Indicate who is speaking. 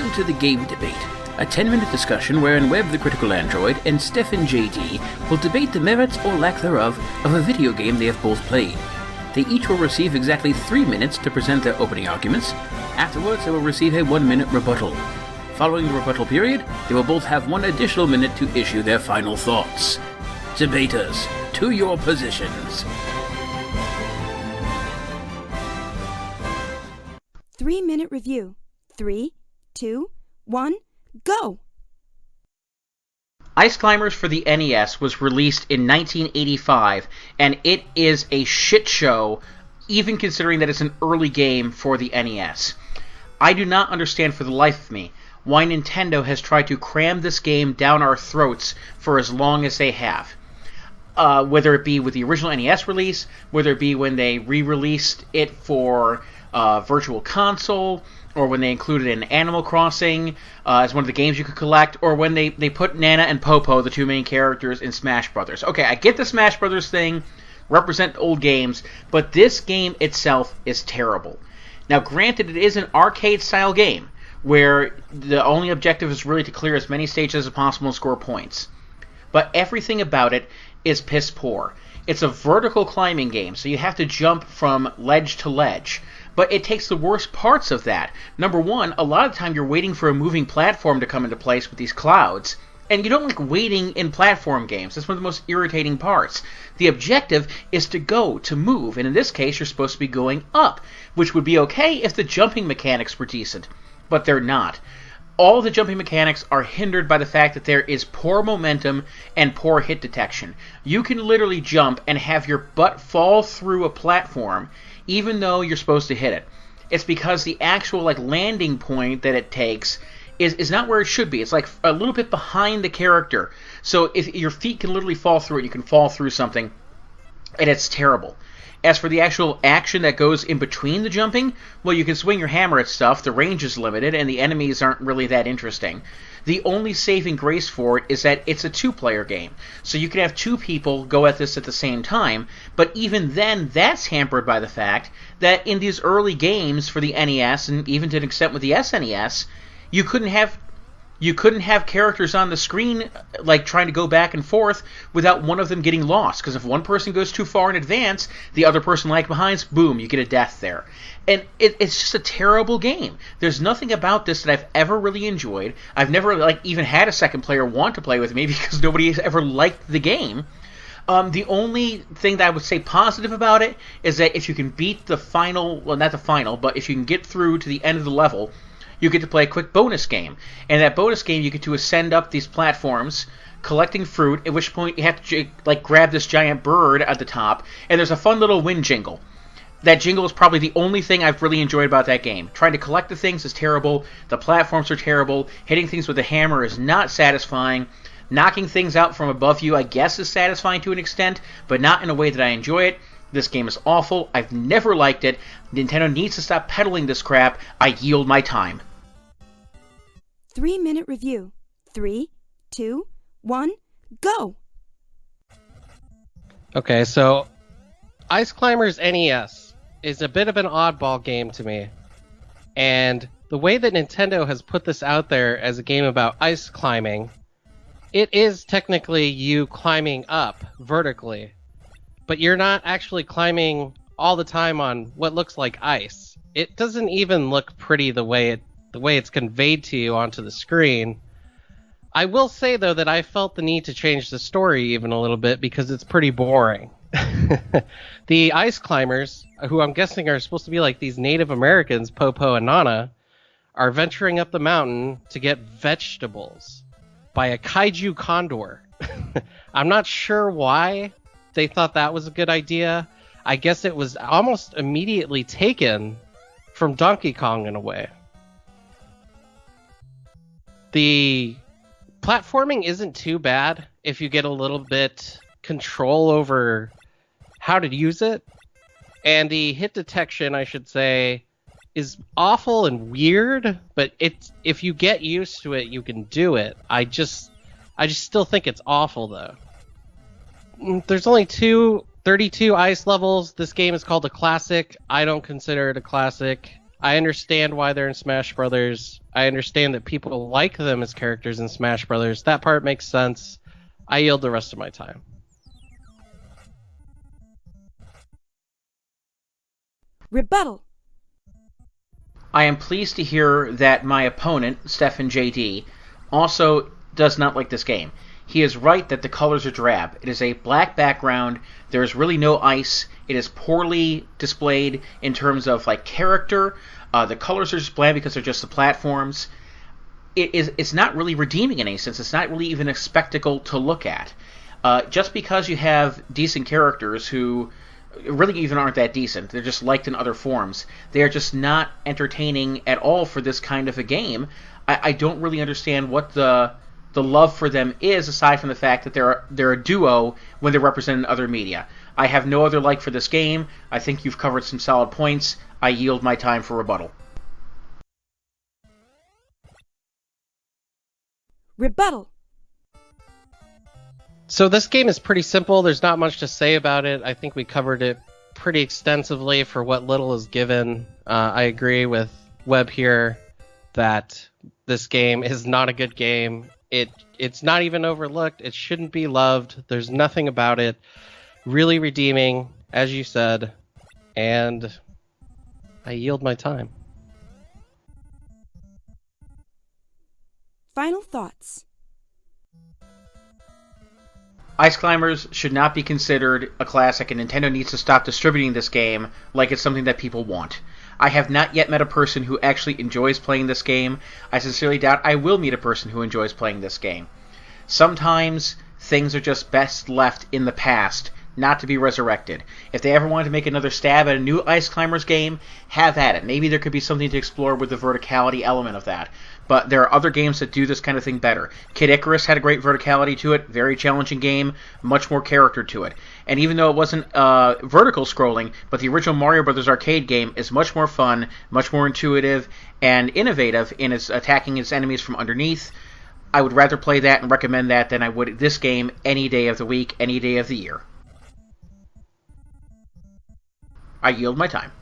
Speaker 1: Welcome to the Game Debate, a 10-minute discussion wherein Webb the Critical Android and Stefan JD will debate the merits or lack thereof of a video game they have both played. They each will receive exactly 3 minutes to present their opening arguments. Afterwards, they will receive a 1-minute rebuttal. Following the rebuttal period, they will both have 1 additional minute to issue their final thoughts. Debaters, to your positions.
Speaker 2: 3-minute review. 3, 2, 1, go!
Speaker 3: Ice Climbers for the NES was released in 1985, and it is a shit show, even considering that it's an early game for the NES. I do not understand for the life of me why Nintendo has tried to cram this game down our throats for as long as they have. Whether it be with the original NES release, whether it be when they re-released it for Virtual Console, or when they included it in Animal Crossing as one of the games you could collect, or when they put Nana and Popo, the two main characters, in Smash Brothers. Okay, I get the Smash Brothers thing, represent old games, but this game itself is terrible. Now, granted, it is an arcade-style game, where the only objective is really to clear as many stages as possible and score points. But everything about it is piss poor. It's a vertical climbing game, so you have to jump from ledge to ledge. But it takes the worst parts of that. Number one, a lot of the time you're waiting for a moving platform to come into place with these clouds. And you don't like waiting in platform games. That's one of the most irritating parts. The objective is to move. And in this case, you're supposed to be going up, which would be okay if the jumping mechanics were decent. But they're not. All the jumping mechanics are hindered by the fact that there is poor momentum and poor hit detection. You can literally jump and have your butt fall through a platform even though you're supposed to hit it. It's because the actual landing point that it takes is not where it should be. It's like a little bit behind the character. So if your feet can literally fall through it, you can fall through something, and it's terrible. As for the actual action that goes in between the jumping, well, you can swing your hammer at stuff, the range is limited, and the enemies aren't really that interesting. The only saving grace for it is that it's a 2-player game. So you can have 2 people go at this at the same time, but even then, that's hampered by the fact that in these early games for the NES, and even to an extent with the SNES, you couldn't have characters on the screen trying to go back and forth without one of them getting lost. Because if one person goes too far in advance, the other person behind, boom, you get a death there. And it's just a terrible game. There's nothing about this that I've ever really enjoyed. I've never even had a second player want to play with me because nobody has ever liked the game. The only thing that I would say positive about it is that if you can beat the final, well, not the final, but if you can get through to the end of the level, you get to play a quick bonus game. And that bonus game, you get to ascend up these platforms, collecting fruit, at which point you have to grab this giant bird at the top, and there's a fun little wind jingle. That jingle is probably the only thing I've really enjoyed about that game. Trying to collect the things is terrible, the platforms are terrible, hitting things with a hammer is not satisfying, knocking things out from above you I guess is satisfying to an extent, but not in a way that I enjoy it. This game is awful, I've never liked it, Nintendo needs to stop peddling this crap, I yield my time.
Speaker 2: 3-minute review. 3, 2, 1, go!
Speaker 4: Okay, so Ice Climbers NES is a bit of an oddball game to me. And the way that Nintendo has put this out there as a game about ice climbing, it is technically you climbing up vertically, but you're not actually climbing all the time on what looks like ice. It doesn't even look pretty the way it's conveyed to you onto the screen. I will say, though, that I felt the need to change the story even a little bit because it's pretty boring. The ice climbers, who I'm guessing are supposed to be like these Native Americans, Popo and Nana, are venturing up the mountain to get vegetables by a kaiju condor. I'm not sure why they thought that was a good idea. I guess it was almost immediately taken from Donkey Kong in a way. The platforming isn't too bad if you get a little bit control over how to use it. And the hit detection, I should say, is awful and weird, but if you get used to it, you can do it. I just still think it's awful, though. There's only 32 ice levels. This game is called a classic. I don't consider it a classic. I understand why they're in Smash Brothers. I understand that people like them as characters in Smash Brothers. That part makes sense. I yield the rest of my time.
Speaker 2: Rebuttal.
Speaker 3: I am pleased to hear that my opponent, Stefan JD, also does not like this game. He is right that the colors are drab. It is a black background. There is really no ice. It is poorly displayed in terms of like character. The colors are just bland because they're just the platforms. It's not really redeeming in any sense. It's not really even a spectacle to look at. Just because you have decent characters who really even aren't that decent, they're just liked in other forms, they are just not entertaining at all for this kind of a game. I don't really understand what the love for them is, aside from the fact that they're a duo when they're represented in other media. I have no other like for this game. I think you've covered some solid points. I yield my time for rebuttal.
Speaker 2: Rebuttal.
Speaker 4: So this game is pretty simple. There's not much to say about it. I think we covered it pretty extensively for what little is given. I agree with Webb here that this game is not a good game. It's not even overlooked. It shouldn't be loved. There's nothing about it really redeeming, as you said, and I yield my time.
Speaker 2: Final thoughts.
Speaker 3: Ice Climbers should not be considered a classic, and Nintendo needs to stop distributing this game like it's something that people want. I have not yet met a person who actually enjoys playing this game. I sincerely doubt I will meet a person who enjoys playing this game. Sometimes things are just best left in the past, not to be resurrected. If they ever wanted to make another stab at a new Ice Climbers game, have at it. Maybe there could be something to explore with the verticality element of that. But there are other games that do this kind of thing better. Kid Icarus had a great verticality to it, very challenging game, much more character to it. And even though it wasn't vertical scrolling, but the original Mario Bros. Arcade game is much more fun, much more intuitive, and innovative in its attacking its enemies from underneath. I would rather play that and recommend that than I would this game any day of the week, any day of the year. I yield my time.